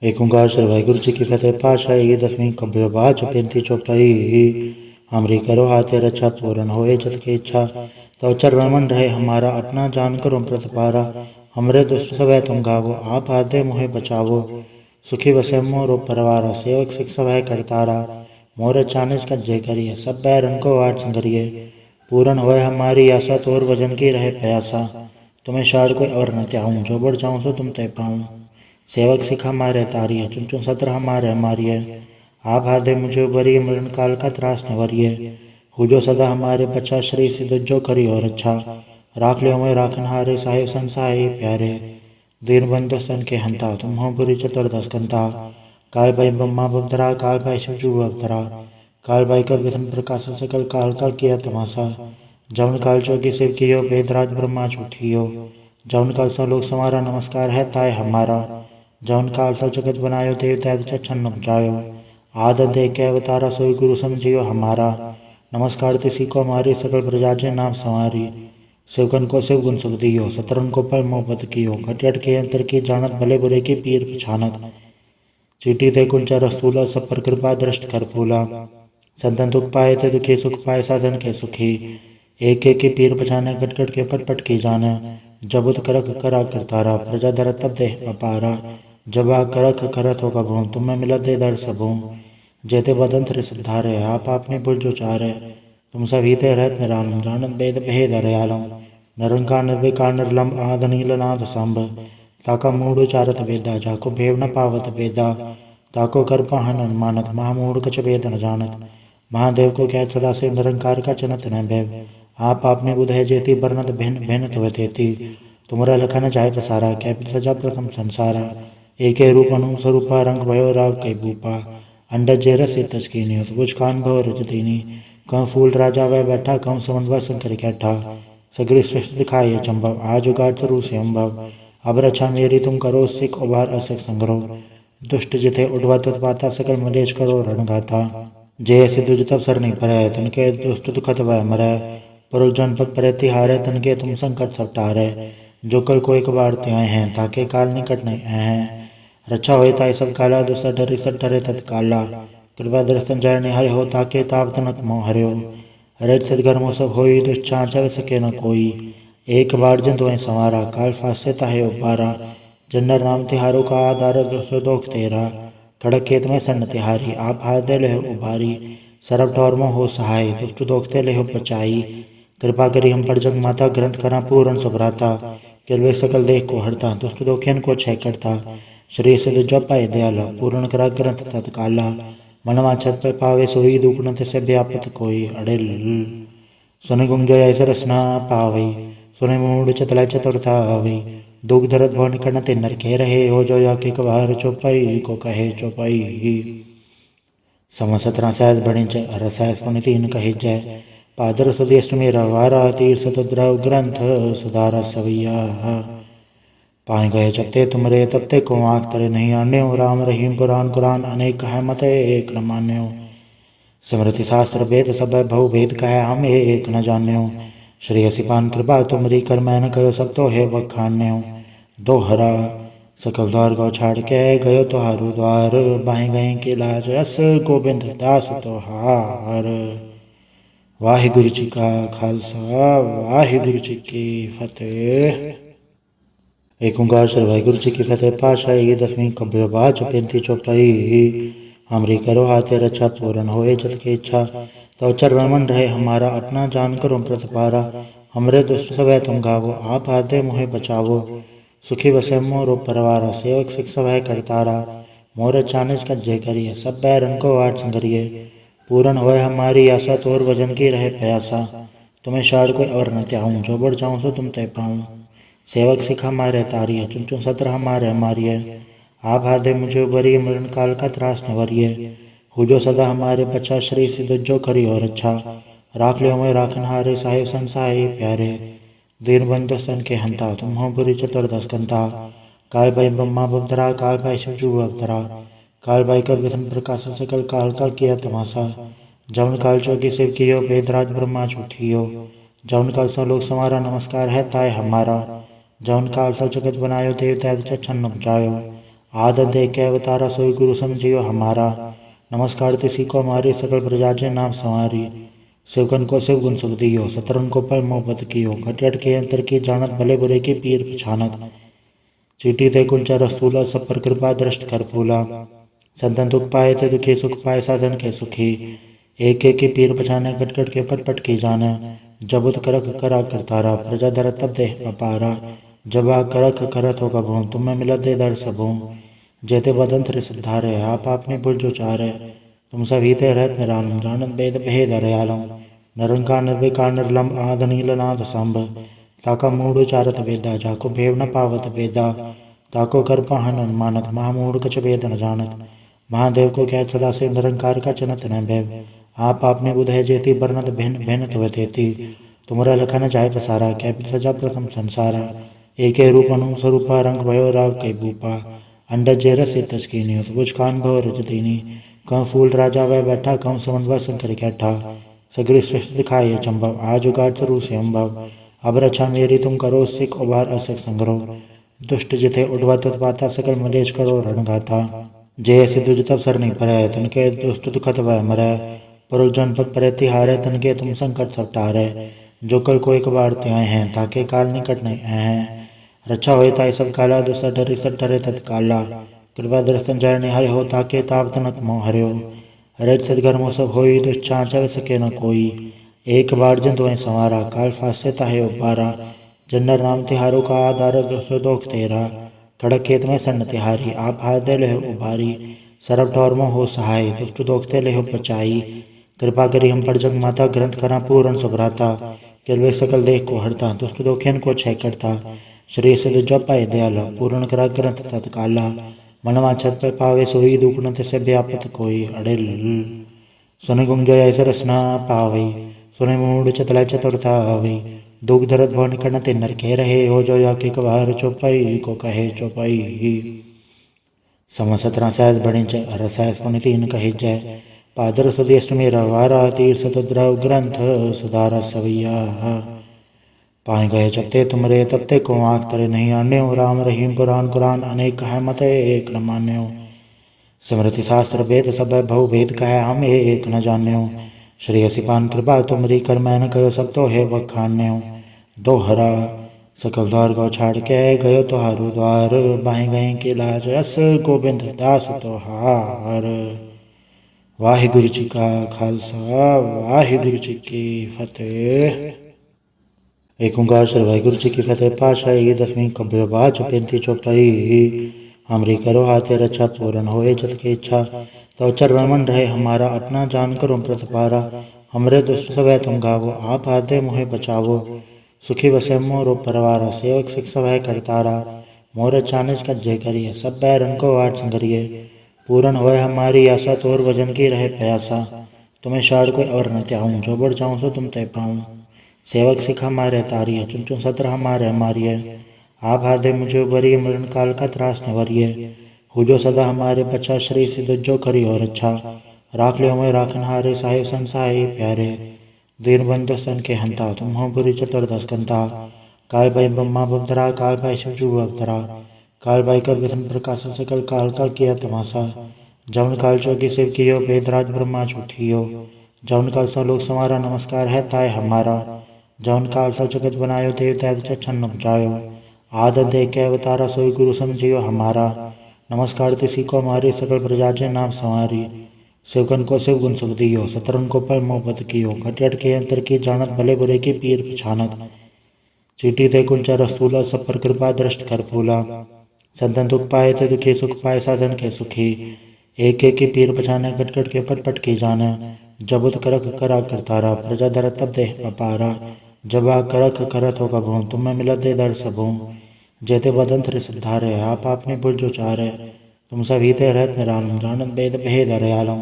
एक ओंकार श्री वाहिगुरु जी की फतेह। पातशाही 10वीं कब्य बाच 35 चौपाई। हमरी करो हाथे रक्षा पूर्ण होए जत की इच्छा। तो चरण रहे हमारा अपना जान करो प्रतिपारा। हमरे दुष्ट सब तुम गावो आप आदे मोहे बचावो। सुखी बसे मोरो परवारा सेवक सिख सब करतारा। मोर चानिज कज्जे करिए सब बैरन को आठ संगरिए। पूर्ण होए हमारी आशा तोर वजन की रहे प्यासा। तुम्हें शाड़ कोई और न त्याऊं जो बढ़ जाऊं सो तुम तय पाऊं। सेवक सिख हमारे तारिये चुन चुन सत्र हमारे मारिये। आप हादे मुझे उबरिए मरण काल का त्रास न वरिये। हुजो सदा हमारे बचा श्री सिद्ध जो करी और अच्छा। राख लियो मैं राखन हारे साहिब संसाई प्यारे। दीन बंधु सन के हंता तुम हो बुरी चतुर्दश कंता। काल भाई ब्रह्मा बवधरा काल भाई शिवजू अवतरा। काल भाई कर व्यसन प्रकाश सकल काल का किया तमाशा। जवन काल चौकी शिव कियो वेदराज ब्रह्मा झूठियो। जवन काल सब लोग समारा नमस्कार है ताय हमारा। जवन काल सब जगत बनायो देव दैत्य छन्न उपजायो। आदत दे के अवतारा सोई गुरु समझियो हमारा। नमस्कार तिसी को हमारी सकल प्रजा जे नाम संवारी। शिवगन को शिव गुण सुख दियो सतरन को पल मोहब्बत कियो। घटियट के अंतर की जानत भले बुरे की पीर पछानत। चीटी दे कुंचा रसूला सब पर कृपा दृष्ट कर फूला। संतन दुख पाए थे दुखी सुख पाए साधन के सुखी। एक एक की पीर पछाने घटघट के पट पट की जाने। जबुत करक करा करतारा प्रजा धर तब दे अपारा। जबा करक करत हो कभू तुम्हें मिलत दे दर सबू। जेते बदन त्र सिद्धारे आप आपने भुल जो चारे। तुम सभी ते रहत निरालम जानत वेद भेद हरयालम। निरंकार निर्विकार निर्लम आद नील नाद संभ। ताका मूड उचारत वेदा जाको भेव न पावत वेदा। ताको कर पाहन मानत महामूढ़ कछ वेद न जानत। महादेव को कहत सदा से निरंकार का चनत न भैव। आप आपने बुध है जेती बरनत भिन्न भिन्न तुव तेती। तुमरा लखन जाय पसारा कैपित सजा प्रथम संसारा। एक रूप अनु स्वरूपा रंग भयो राग कई भूपा। अंडज जे रस तज कीनी उत बुझ कान भव रज दीनी। कम फूल राजा वह बैठा कम समन्वय शंकर कैठा। सगरी सृष्टि दिखाए चंभव आज उगाड़ तरु से अम्भव। अब रक्षा मेरी तुम करो सिख उबार असिख संग्रह। दुष्ट जिथे उठवा तत्पाता सकल मलेश करो रणगाथा। जय सिद्धु तब सर नहीं परै तन के दुष्ट दुखत वह मरै। पर जनपद परे तिहारे तन के तुम संकट सब टारे। जो कल को एक बार त्याए हैं ताके काल निकट नहीं हैं। रक्षा होए ताई सब काला दुसर डरे सब डरे तत्काला। कृपा दर्शन जय निहारे हो ताके ताप तनक मोह हरियो। रज सदगर मोह सब होई दुष्चार चल सके न कोई। एक बार जिन तुम्हें संवारा काल फासे ताहे उबारा। जन्नर नाम तिहारों का आधार दुष्ट दोख तेरा। खड़क खेत में सन्न तिहारी आप हाथ दे ले उबारी। सरब ठौर मोह हो सहाय दुष्ट दोखते ले बचाई। कृपा करी हम पर जग माता ग्रंथ करा पूर्ण सुभ्राता। किलवे सकल देख को हरता दुष्ट दोखेन को छय करता। श्री सिद्ध जप पाए दयाला पूर्ण करा ग्रंथ तत्काला। मनवा छत पे पावे सोई दुखनत से व्यापत कोई अड़िल। सुन गुम जय ऐसा रसना पावई। सुने मूड चतला चतुर्था आवई। दुख धरत भवन करन ते नर के रहे हो जो या के कबार चौपाई को कहे चौपाई। सम 17 सहज बणि रसहस पुनि तीन कहे जय। पादर सुदेश मेरा वारा तीर्थ द्रव ग्रंथ सुधारा सवैया। पाए गए जबते तुमरे तबते को आँख तरे नहीं आन्यो। राम रहीम पुराण कुरान अनेक है मत एक न मान्यो। स्मृति शास्त्र वेद सब बहु भेद कह हम एक न जान्यो। श्री हसिपान कृपा तुमरी कर मैंने कहो सब तो है बखान्यो। दोहरा सकल द्वार गौ छाड़ के गयो तुहारु द्वार। बाहें गए के लाज रस गोविंद दास तोहार। वाहिगुरु जी का खालसा वाहिगुरु जी की फतेह। एक ओंकार श्री वाहिगुरु जी की फतेह। पातशाही 10वीं कब्य बाच 35 चौपाई। हमरी करो हाथे रक्षा पूर्ण होए जत की इच्छा। तो चरण रहे हमारा अपना जान करो प्रतिपारा। हमरे दुष्ट सब तुम गावो आप आदे मोहे बचावो। सुखी बसे मोरो परवारा सेवक सिख सब करतारा। मोर चानिज कज्जे करिए सब बैरन को आठ संगरिए। पूर्ण होए हमारी आशा तोर वजन की रहे प्यासा। तुम्हें शाड़ कोई और न त्याऊं जो बढ़ जाऊं सो तुम तय पाऊं। सेवक सिख हमारे तारिये चुन चुन सत्र हमारे मारिये। आप हादे मुझे उबरिए मरण काल का त्रास न वरिये। हुजो सदा हमारे बचा श्री सिद्ध जो करी और अच्छा। राख लियो मैं राखन हारे साहिब संसाई प्यारे। दीन बंधु सन के हंता तुम हो बुरी चतुर्दश कंता। काल भाई ब्रह्मा बवधरा काल भाई शिवजू अवतरा। काल भाई कर व्यसन प्रकाश सकल काल का किया तमाशा। जवन काल चौकी शिव कियो वेदराज ब्रह्मा झूठियो। जवन काल सब लोग समारा नमस्कार है ताय हमारा। जवन काल सब जगत बनायो देव दैत्य छन्न उपजायो। आदत दे के अवतारा सोई गुरु समझियो हमारा। नमस्कार तिसी को हमारी सकल प्रजा जे नाम संवारी। शिवगन को शिव गुण सुख दियो, सतरन को पर मोहब्बत कियो। खटखट के अंतर की जानत, भले बुरे की पीर पछानत। चीटी ते कुंचा रस्तूला, सब पर कृपा दृष्ट कर फूला। संतन दुख पाए ते दुखी, सुख पाए साधन के सुखी। एक एक की पीर पछाने, खटखट के पट पट की जाने। जबुत करक करा करतारा, प्रजा दर तब देह अपारा। जब आ करक करत हो कभू, तुम्हें मिलत दे दर सबू। जेते बदंत रे सुधारे, आप आपने पुरजो चारे। तुम सभी ते रहत निरालम, जानत वेद भेद रयालम। निरंकार निर्विकार निर्लम, आद नील नाद संभ। ताका मूढ़ उचारत वेदा, जाको भेव न पावत वेदा। ताको कर पाहन अनुमानत, महामूढ़ कछ वेद न जानत। महादेव को कहत सदा से निरंकार का चनत न भैव। आप आपने बुध है जेती, बरनत भिन्न भिन्न तुव तेती। तुमरा लखन जाय पसारा, कैपित सजा प्रथम संसारा। एके रूप अनु स्वरूपा, रंग भयो राग कई भूपा। अंडज जे रस तज कीनी, बुझ कान भव रज दीनी। कहूँ फूल राजा वह बैठा, कहूँ समन वह शंकर कैठा। सगरी सृष्टि दिखाए चंबव, आज उगाड़ चरु से अम्भव। अब रक्षा मेरी तुम करो, सिख उबार असिख संग्रह। दुष्ट जिथे उठवा तत्पाता, सकल मलेश करो रणगाथा। जय सिद्धु तब सर नहीं परै, तनके दुष्ट दुखत वह मरै। पुरुष जनपद परे तिहारे, तनके तुम संकट सब टारे। जो कल को एक बार त्याए हैं, ताके काल निकट नहीं हैं। रक्षा होए ताई सब काला, दुसर डरे सब डरे तत्काला। कृपा दर्शन जय निहारे हो, ताके ताप तनक मोह हर्यो। रज सदगर मोह सब होई, दुष्चार चल सके न कोई। एक बार जिन तुम्हें संवारा, काल फासे ताहे उबारा। जन्नर नाम तिहारो का आधार, दुष्ट दोख तेरा। खड़क खेत में सन्न तिहारी, आप हाथ दे ले उबारी। सरब ठौर मोह हो सहाय, दुष्ट दोखते ले बचाई। कृपा करी हम पर जग माता, ग्रंथ करा पूर्ण सुभ्राता। किलवे सकल देख को हरता, दुष्ट दोखियन को क्षय करता। श्री सिद्ध जप पाए दयाला, पूर्ण करा ग्रंथ तत्काला। मनवा छत पर पावे सोई, दुख से व्यापत कोई। अड़िल सुन गुम जय सरस न पावई, सुन मूड चतला चतुरता आवई। दुख धरत भव निकट ते नर के रहे, हो जो या के कबार चौपाई को कहे चौपाई। सम 17 सहज बड़े रसहस पुनि 3 कहे जय। पादर सुधी अष्टमी रवारा, तीर्थ द्रव ग्रंथ सुधारा सवैया। पाए गए जबते तुमरे, तबते को आँख तरे नहीं आन्यो। राम रहीम पुराण कुरान, अनेक कह मत एक न मान्यो। स्मृति शास्त्र वेद सब बहु भेद, कह हम एक न जान्यो। श्री असिपान कृपा तुमरी, कर मैंने कहो सब तो है बखान्यो। दोहरा सकल द्वार को छाड़ के, गयो तुहारू द्वार। बाहें गए के लाज रस, गोविंद दास तोहार। वाहिगुरु जी का खालसा, वाहिगुरु जी की फतेह। एक ओंकार श्री वाहिगुरु जी की फतेह। पातशाही 10वीं कब्य बाच 35 चौपाई। हमरी करो हाथे रक्षा, पूर्ण होए जत की इच्छा। तो चरण मन रहे हमारा, अपना जान करो प्रतिपारा। हमरे दुष्ट सवै तुम गावो, आप आदे मोहे बचावो। सुखी बसे मोरो परवारा, सेवक सिख सवै करतारा। मोर चानिज कज्जे करिए, सब बैरन को वाट संगरिए। पूर्ण होए हमारी आशा, तोर भजन की रहे प्यासा। तुम्हें शाड़ कोई और न त्याऊं, जो बढ़ जाऊं सो तुम तय पाऊं। सेवक सिख हमारे तारिये, चुन चुन सत्र हमारे मारिये। आप हादे मुझे उबरिए, मरण काल का त्रास निवरिये। हो जो सदा हमारे बच्चा, श्री सिद्ध जो करी और अच्छा। राख ले हमें राखन हारे, साहिब संसाई प्यारे। दीन बंधु सन के हंता, तुम हो बुरी चतुर्दश कंता। काल भाई ब्रह्मा बवधरा, काल भाई शिवजू अवतरा। काल भाई कर विष्णु प्रकाश, सकल काल का किया तमाशा। जवन काल चौकी शिव कियो, वेदराज ब्रह्मा झूठियो। जवन काल सब लोग समारा, नमस्कार है ताय हमारा। जवन काल सब जगत बनायो, देव दैत्य छन्न उपजायो। आदत दे के अवतारा, सोई गुरु समझियो हमारा। नमस्कार तिसी को हमारी, सकल प्रजा जे नाम संवारी। शिवगन को शिव गुण सुख दियो, सतरन को पर मोहब्बत कियो। खटखट के अंतर की जानत, भले बुरे की पीर पछानत। चीटी ते कुंचा रस्तूला, सब पर कृपा दृष्ट कर फूला। संतन दुख पाए ते दुखी, सुख पाए साधन के सुखी। एक एक की पीर पछाने, खटखट के पट पट की जाने। जबुत करक करा करतारा, प्रजा दर तब देह अपारा। जब आ करक करत हो कभू, तुम्हें मिलत दे दर सबू। जेते बदंत रे सुधारे, आप आपने पुरजो चारे। तुम सभी ते रहत निरालम, जानत वेद भेद रयालम।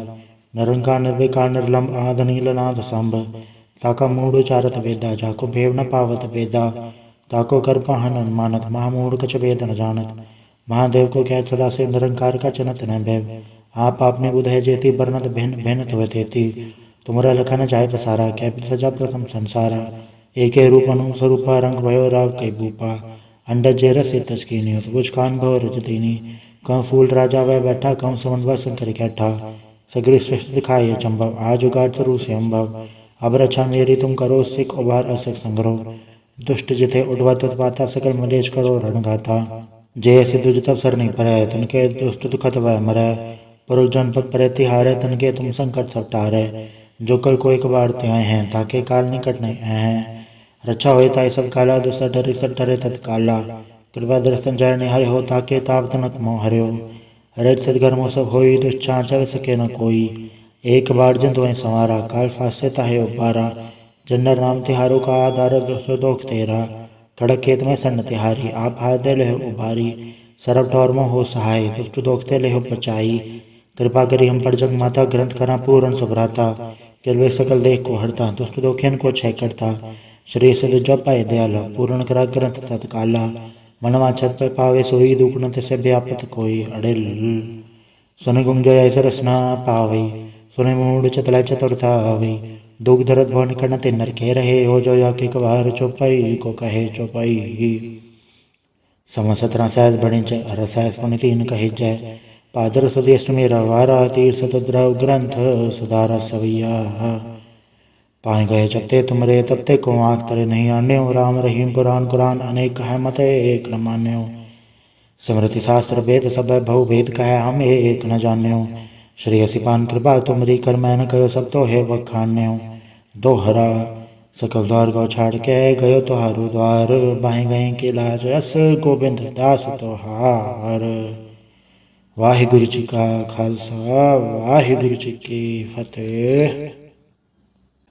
निरंकार निर्विकार निर्लम, आद नील नाद संभ। ताका मूढ़ उचारत वेदा, जाको भेव न पावत वेदा। ताको कर पाहन अनुमानत, महामूढ़ कछ वेद न जानत। महादेव को कहत सदा से निरंकार का चनत न भैव। आप आपने बुध है जेती, बरनत भिन्न भिन्न तुव तेती। तुमरा लखन जाय पसारा, कैपित सजा प्रथम संसारा। एके रूप अनु स्वरूपा, रंग भयो राग कई भूपा। अंडज जे रस तज कीनी, बुझ कान भव रज दीनी। कं फूल राजा वह बैठा, कं समन वह शंकर कैठा। सगरी सृष्टि दिखाई अचंभव, आज उगाड़ चरु से अम्भव। अब रक्षा मेरी तुम करो, सिख उबार असिख संग्रह। दुष्ट जिथे उठवा तत्पाता, सकल मलेश करो रणगाथा। जय सिद्धु तब सर नहीं परै, तनके दुष्ट दुखत वह मरै। पुरुष जनपद परे तिहारे, तनके तुम संकट सब टारे। जो कल को एक बार त्याए हैं, ताके काल निकट नहीं हैं। रक्षा होए ताई सब काला, दुसर डरे सब डरे तत्काला। कृपा दर्शन जय निहारे हो, ताके ताप तनक मोह हर्यो। हरे सदगर मोह सब होई, दुष्चार चल सके न कोई। एक बार जिन तुम्हें संवारा, काल फासे ताहे उबारा। जन्नर नाम तिहारो का आधार, दुष्ट दोख तेरा। खड़क खेत में सन्न तिहारी, आप हाथ दे लेहो उबारी। सरब ठौर मोह हो सहाय, दुष्ट दोखते लेहो बचाई। कृपा करी हम पर जग माता, ग्रंथ करा पूर्ण सुभ्राता। किलवे सकल देख को हरता, दुष्ट दोखियन को क्षय करता। श्री सिद्ध जप पाए दयाला, पूर्ण करा ग्रंथ तत्काला। मनवा छत पर पावे सोई, दुख न तिसे व्यापत कोई। अड़िल सुन गुम जय सरसना पावई, सुने मूड चतला चतुरता आवई। दुख धरत भवन कर्ण ते नर के रहे, हो जो या के कबार चौपाई को कहे चौपाई। सम 17 सहज बणिज, रसहस पुनि 3 कहे जय। पादर सुदेश मेरा वारा, तीर सतद्रव ग्रंथ सुधारा सवैया। पाए गए जबते तुमरे, तबते को आँख तरे नहीं आन्यो। राम रहीम पुराण कुरान, अनेक कहे मत एक न मान्यो। स्मृति शास्त्र वेद सब बहु भेद, कहे हम एक न जान्यो। श्री असिपान कृपा तुमरी, कर मैं न कहो सब तो है बखान्यो। दोहरा सकल द्वार गौ छाड़ के, गयो तुहारो द्वार। बाहें गए के लाज रस, गोविंद दास तोहार। वाहिगुरु जी का खालसा, वाहिगुरु जी की फतेह।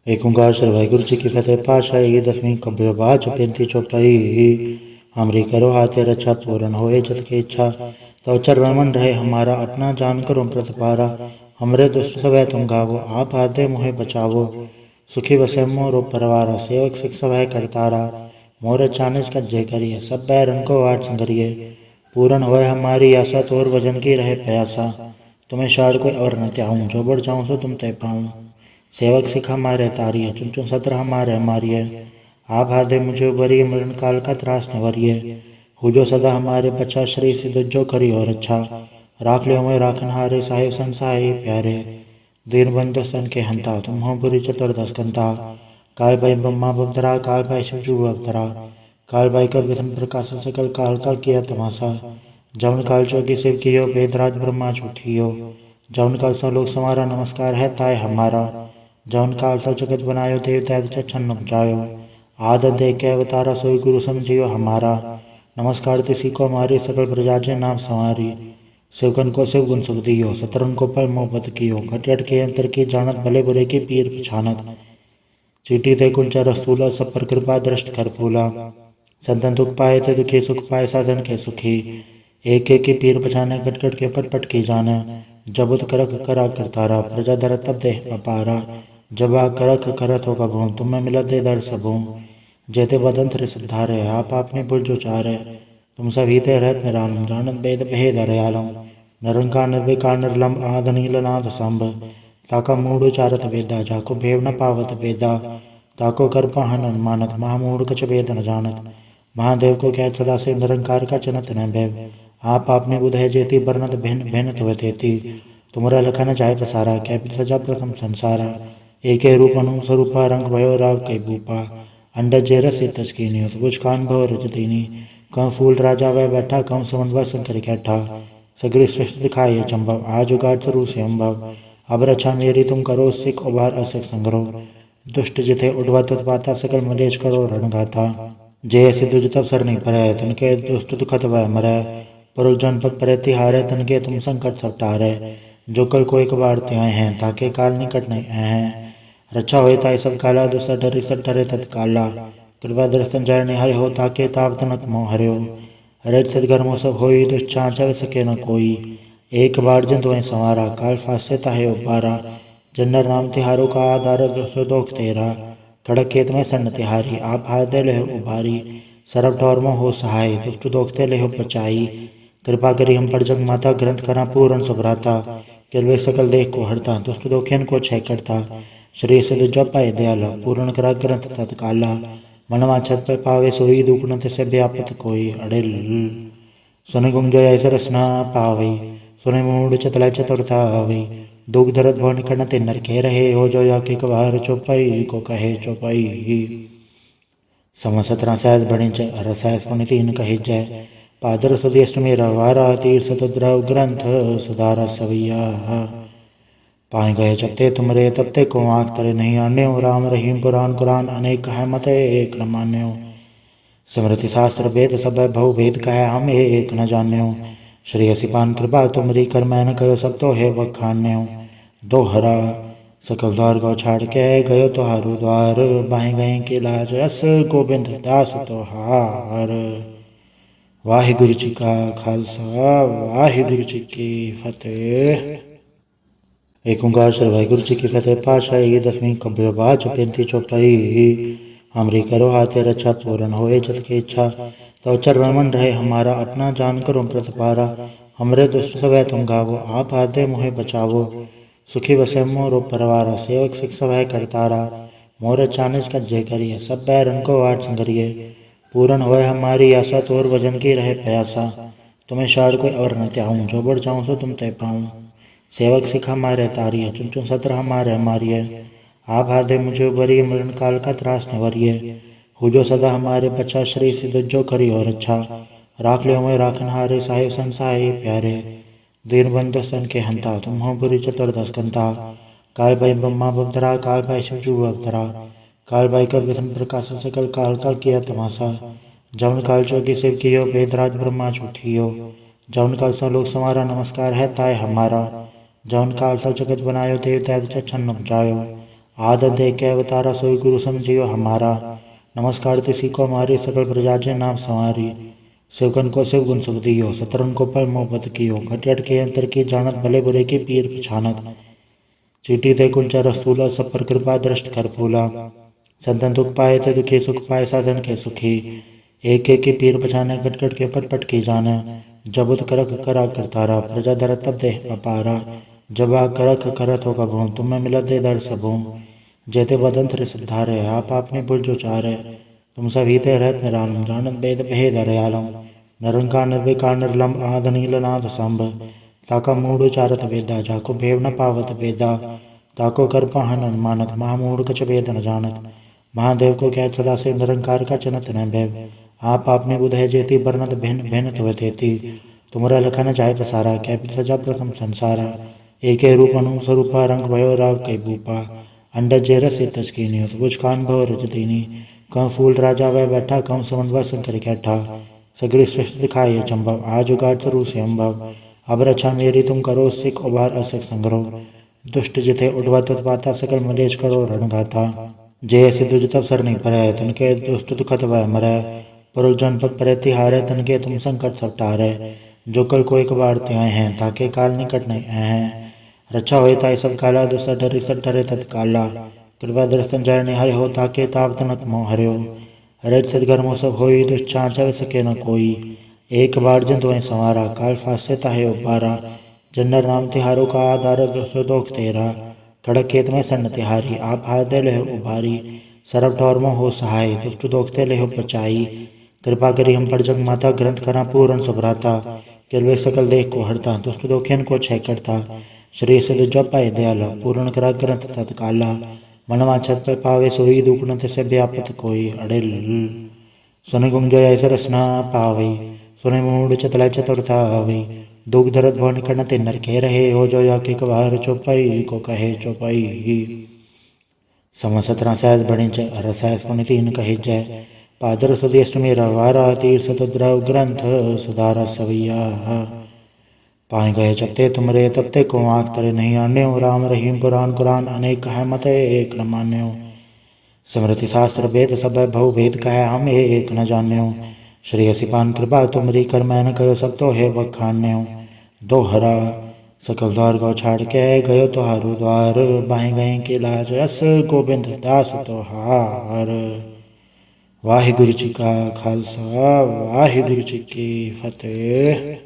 एक ओंकार श्री वाहिगुरु जी की फतेह। पातशाही 10वीं कब्बे बाच 35 चौपाई। हमरी करो हाथे रक्षा, पूर्ण होए जत की इच्छा। तो चरण मन रहे हमारा, अपना जान करो प्रतिपारा। हमरे दुष्ट सवै तुम गावो, आप हाथे मोहे बचावो। सुखी बसे मोरो परवारा, सेवक सिख सवै करतारा। मोर चानिज कज्जे करिए, सब बैरन को वाट संगरिए। पूर्ण होए हमारी आशा, तोर भजन की रहे प्यासा। तुम्हें शाड़ कोई और न त्याऊं, जो बढ़ जाऊं सो तुम ते पाऊं। सेवक सिख हमारे तारिये, चुन चुन सत्र हमारे मारिये। आप हाथे मुझे उबरिए, मरण काल का त्रास निवरिए। हो जो सदा हमारे बच्चा, श्री सिद्ध जो करी और अच्छा। राख लियो मैं राखन हारे, साहिब संसाही प्यारे। दीन बंधु सन के हंता, तुम हो बुरी चतुर्दश कंता। काल भाई ब्रह्मा बवधरा, काल भाई शिवजू अवतरा। काल भाई कर विष्णु प्रकाश, सकल काल का किया तमाशा। जवन काल चौकी शिव कियो, वेदराज ब्रह्मा झूठियो। जवन काल सब लोग समारा, नमस्कार है ताय हमारा। जवन काल सब जगत बनायो, देव दैत्य छन्न उपजायो। आदत दे के अवतारा, सोई गुरु समझियो हमारा। नमस्कार तिसी को हमारी, सकल प्रजा जे नाम संवारी। शिवगन को शिव गुण सुख दियो, शत्रुन को पल मोहब्बत कियो। घट के अंतर की जानत, भले बुरे की पीर पछानत। चीटी थे कुंचा रस्तूला, सब पर कृपा दृष्ट कर फूला। संतन दुख पाए थे दुखी, सुख पाए साधन के सुखी। एक एक की पीर पछाने, कट कट के पट पट की जाने। जब उत करक करा करतारा, प्रजा दर तब देह अपारा। जब आ करक करत हो कभू, तुम्हें मिलत दे दर सबू। जेते बदन थे सुधारे, आप आपने पुरजो चारे। तुम सभी ते रहत निरालम, जानत वेद भेद हरयालम। निरंकार निर्विकार निर्लम, आद नील नाद संभ। ताका मूढ़ उचारत वेदा, जाको भेव न पावत वेदा। ताको कर पाहन मानत, महामूढ़ कछ वेद न जानत। महादेव को कहत सदा से, निरंकार का चनत न भैव। आप आपने बुध है जेती, बरनत भिन्न भिन्न तुम तेती। तुमरा लखन जाय पसारा, कै सजा प्रथम संसारा। एक रूप अनु स्वरूपा, रंग भयो राव कई भूपा। अंडज जे रस तज कीनी, बुझ कान भव रज दीनी। कं फूल राजा वह बैठा, कं समन वह शंकर कैठा। सगरी सृष्टि दिखाई अचंभव, आज उगाड़ चरु से अम्भव। अब रक्षा मेरी तुम करो, सिख उबार असिख संग्रह। दुष्ट जिथे उठवा तत्पाता, सकल मलेश करो रणगाथा। जय सिद्धु तब सर नहीं परै, तनके दुष्ट दुखत वह मरै। पुरुष जनपद परे तिहारे, तनके तुम संकट सब टारे। जो कल को एक बार त्याए हैं, ताके काल निकट नहीं हैं। रक्षा होए ताई सब काला, दुसर डरे सब डरे तत्काला। कृपा दर्शन जय निहारे हो, ताके ताप तनक मोह हर्यो। हरे सदगर मोह सब होई, दुष्चार चल सके न कोई। एक बार जिन तुम्हें संवारा, काल फासे ताहे उबारा। जन्नर नाम तिहारो का आधार, दुष्ट दोख तेरा। खड़क खेत में सन्न तिहारी, आप हाथ दे लेहो उबारी। सरब ठौर मोह हो सहाय, दुष्ट दोखते लेहो बचाई। कृपा करी हम पर जग माता, ग्रंथ करा पूर्ण सुभ्राता। किलवे सकल देख को हरता, दुष्ट दोखियन को क्षय करता। श्री सिद्ध जप पाए दयाला, पूर्ण करा ग्रंथ तत्काला। मनवा छत पर पावे सोई, दुख न तिसे व्यापत कोई। अड़िल सुन गुंजय सरसना पावई, सुन मूड चतल चतुर्थावई। दुख दर्द भवन कर्ण ते नर के रहे, हो जो या के कबार चौपाई को कहे चौपाई। समसतरा सहज बणिज रसहस पुण्य तीन कहे जय, पादर सुदेश मेरा वारा तीर्थ तुद्रव ग्रंथ सुधारा सवैया। पाए गए जबते तुमरे तबते को आँख तरे नहीं आन्यो, राम रहीम पुराण कुरान अनेक है मत एक न मान्यो। स्मृति शास्त्र वेद सब बहु वेद कह हम एक न जान्यो, श्री असिपान कृपा तुमरी कर मैन कहो सब तो है बखान्यो। दोहरा सकल द्वार गौ छाड़ के गयो तुहारू द्वार, बाहें गए के लाज अस गोबिंद दास तोहार। वाहिगुरु जी का खालसा, वाहिगुरु जी की फतेह। एक ओंकार श्री वाहिगुरु जी की फतेह। पातशाही 10वीं कब्य बाच 35 चौपाई। हमरी करो हाथे रक्षा पूर्ण होए जत की इच्छा, तो चरण मन रहे हमारा अपना जान करो प्रतिपारा। हमरे दुष्ट सब तुम गावो, आप आदे मोहे बचावो। सुखी वसे मोरो परवारा, सेवक सिख सब है करतारा। मोर चानिज कज्जे करिए, सब बैरन को वाट संगरिए। पूर्ण होए हमारी आशा, तोर भजन की रहे प्यासा। तुम्हें शाड़ कोई और न त्याऊं, जो बढ़ जाऊं सो तुम तय पाऊं। सेवक सिख हमारे तारिये, चुन चुन सत्र हमारे मारिये। आप आदे मुझे उबरिए, मरण काल का त्रास निवरिए। हो जो सदा हमारे बच्चा, श्री सिद्ध जो करी और अच्छा। राख लियो मैं राखन हारे, साहिब संसाही प्यारे। दीन बंधु सन के हंता, तुम हो बुरी चतुर्दश कंता। काल भाई ब्रह्मा बवधरा, काल भाई शिवजू अवतरा। काल भाई कर विष्णु प्रकाश, सकल काल का किया तमाशा। जवन काल चौकी शिव कियो, वेदराज ब्रह्मा छूटियो। जवन काल सब लोग समारा, नमस्कार है ताय हमारा। जवन काल सब जगत बनायो, देव दैत्य छन्न उपजायो। आदत दे के अवतारा, सोई गुरु समझियो हमारा। नमस्कार तिसी को हमारी, सकल प्रजा जे नाम संवारी। शिवगन को शिव गुण सुख दियो, शत्रुन को पर मोहब्बत कियो। घट के अंतर की जानत, भले बुरे की पीर पछानत। चीटी दे कुंचा रस्तूला, सब पर कृपा दृष्ट कर फूला। संतन दुख पाए थे दुखी, सुख पाए साधन के सुखी। एक एक की पीर पछाने, घट घट के पट पट की जाने। जबुत करक करा करतारा, प्रजा दर तब दे अपारा। जब आ करक करत होगा भूम, तुम्हें मिलत दे दर सबूम। जेते बदंत्र सिद्धारे, आप आपने बुझ उचारे। तुम सभी ते रहत निरालम, जानत वेद भेद हरयालम। निरंकार निर्विकार निर्लम, आद नील नाद संभ। ताका मूढ़ उचारत वेदा, जाको भेव न पावत वेदा। ताको कर पाहन अनुमानत, महामूढ़ कछ वेद न जानत। महादेव को कहत सदा से, निरंकार का चनत न भय। आप आपने बुधय जेती, बरनत भिन्न भिन्न तुय तेती। तुमरा लखन जाय पसारा, कै सजा प्रथम संसारा। एक रूप अनु स्वरूपा, रंग भयो राग कई भूपा। अंडज जे रस तज कीनी, बुझ कान भव रज दीनी। कम फूल राजा वह बैठा, कम समन वह शंकर कैठा। सगड़ी सृष्टि दिखाई अचंभव, आज उगाड़ स्वरूप से अम्भव। अब रक्षा मेरी तुम करो, सिख उबार असिख संग्रह। दुष्ट जिथे उठवा तत्पाता, सकल मलेश करो रणगाथा। जय सिद्धु तब सर नहीं परै, तनके दुष्ट दुखत वह मरै। पुरुष जनपद परे तिहारे, तनके तुम संकट सब टारे। जो कल को एक बार त्याए हैं, ताके काल निकट नहीं हैं। रक्षा होए ताई सब काला, दुसर डरे सब डरे तत्काला। कृपा दर्शन जय निहारे हो, ताके ताप तनक मोह हर्यो। रज सदगर मोह सब होई, दुष्चार चल सके न कोई। एक बार जिन तुम्हें संवारा, काल फासे ताहे उबारा। जन्नर नाम तिहारो का आधार, दुष्ट दोख तेरा। खड़क खेत में सन्न तिहारी, आप हाथ दे ले उभारी। सरब ठौर मोह हो सहाय, दुष्ट दोखते ले बचाई। कृपा करी हम पर जग माता, ग्रंथ करा पूर्ण सुभ्राता। किलवे सकल देख को हरता, दुष्ट दोखियन को क्षय करता। श्री सिद्ध जप पाए दयाला, पूर्ण करा ग्रंथ तत्काला। मनवा छत पर पावे सोई, दुखनत से व्यापत कोई अड़िल। सुन गुंजय सरसना पावई, सुन मूड चतल चतुर्थावई। दुख दर्द भवन कर्ण ते नर के रहे, हो जो या के कबार चौपाई को कहे चौपाई। समसतरा सहज बणिज रसहस पुण्य तीन कहे जय, पादर सुदेश मेरा वारा। तीर्थ तुद्रव ग्रंथ सुधारा सवैया। पाए गए जबते तुमरे तबते को आँख तरे नहीं आन्यो, राम रहीम पुराण कुरान अनेक है मत एक न मान्यो। स्मृति शास्त्र वेद सब बहु वेद कह हम एक न जान्यो, श्री असिपान कृपा तुमरी कर मैन कहो सब तो है बखान्यो। दोहरा सकल द्वार गौ छाड़ के गयो तुहारू द्वार, बाहें गए के लाज अस गोबिंद दास तोहार। वाहिगुरु जी का खालसा, वाहिगुरु जी की फतेह।